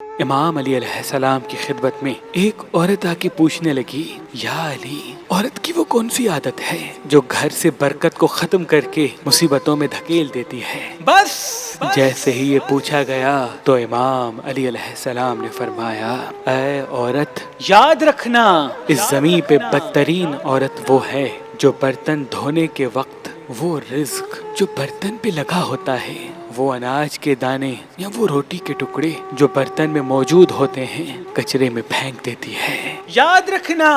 امام علی علیہ السلام کی خدمت میں ایک عورت آ کے پوچھنے لگی، یا علی، عورت کی وہ کون سی عادت ہے جو گھر سے برکت کو ختم کر کے مصیبتوں میں دھکیل دیتی ہے؟ بس جیسے ہی یہ پوچھا گیا تو امام علی علیہ السلام نے فرمایا، اے عورت، یاد رکھنا اس زمین پہ بدترین عورت وہ ہے جو برتن دھونے کے وقت وہ رزق جو برتن پہ لگا ہوتا ہے، وہ اناج کے دانے یا وہ روٹی کے ٹکڑے جو برتن میں موجود ہوتے ہیں، کچرے میں پھینک دیتی ہے۔ یاد رکھنا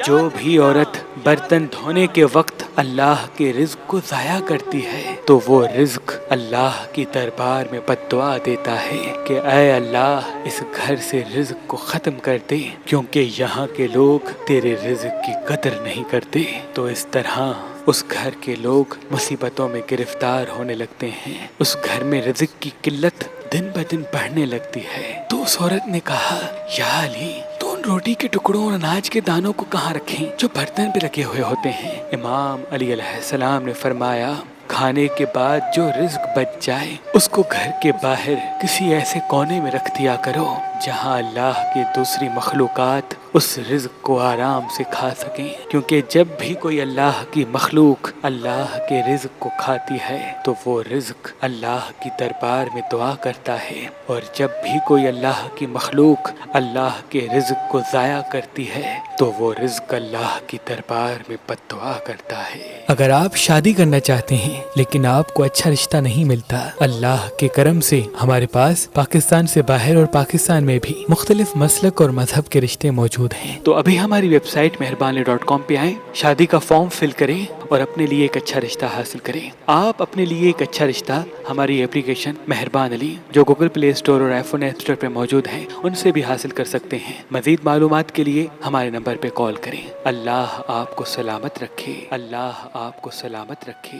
جو بھی عورت برتن دھونے کے وقت اللہ کے رزق کو ضائع کرتی ہے تو وہ رزق اللہ کی دربار میں بد دعا دیتا ہے کہ اے اللہ، اس گھر سے رزق کو ختم کر دے، کیونکہ یہاں کے لوگ تیرے رزق کی قدر نہیں کرتے۔ تو اس طرح اس گھر کے لوگ مصیبتوں میں گرفتار ہونے لگتے ہیں، اس گھر میں رزق کی قلت دن بدن بڑھنے لگتی ہے۔ تو اس عورت نے کہا، یا علی، تو ان روٹی کے ٹکڑوں اور اناج کے دانوں کو کہاں رکھیں جو برتن پہ رکھے ہوئے ہوتے ہیں؟ امام علی علیہ السلام نے فرمایا، کھانے کے بعد جو رزق بچ جائے اس کو گھر کے باہر کسی ایسے کونے میں رکھ دیا کرو جہاں اللہ کی دوسری مخلوقات اس رزق کو آرام سے کھا سکیں، کیونکہ جب بھی کوئی اللہ کی مخلوق اللہ کے رزق کو کھاتی ہے تو وہ رزق اللہ کی دربار میں دعا کرتا ہے، اور جب بھی کوئی اللہ کی مخلوق اللہ کے رزق کو ضائع کرتی ہے تو وہ رزق اللہ کی دربار میں بد دعا کرتا ہے۔ اگر آپ شادی کرنا چاہتے ہیں لیکن آپ کو اچھا رشتہ نہیں ملتا، اللہ کے کرم سے ہمارے پاس پاکستان سے باہر اور پاکستان میں بھی مختلف مسلک اور مذہب کے رشتے موجود ہیں، تو ابھی ہماری ویب سائٹ مہربان.com پہ آئیں، شادی کا فارم فل کریں اور اپنے لیے ایک اچھا رشتہ حاصل کریں۔ آپ اپنے لیے ایک اچھا رشتہ ہماری اپلیکیشن مہربان علی جو گوگل پلے اسٹور اور آئی فون ایپ اسٹور پہ موجود ہے ان سے بھی حاصل کر سکتے ہیں۔ مزید معلومات کے لیے ہمارے نمبر پہ کال کریں۔ اللہ آپ کو سلامت رکھے، اللہ آپ کو سلامت رکھے۔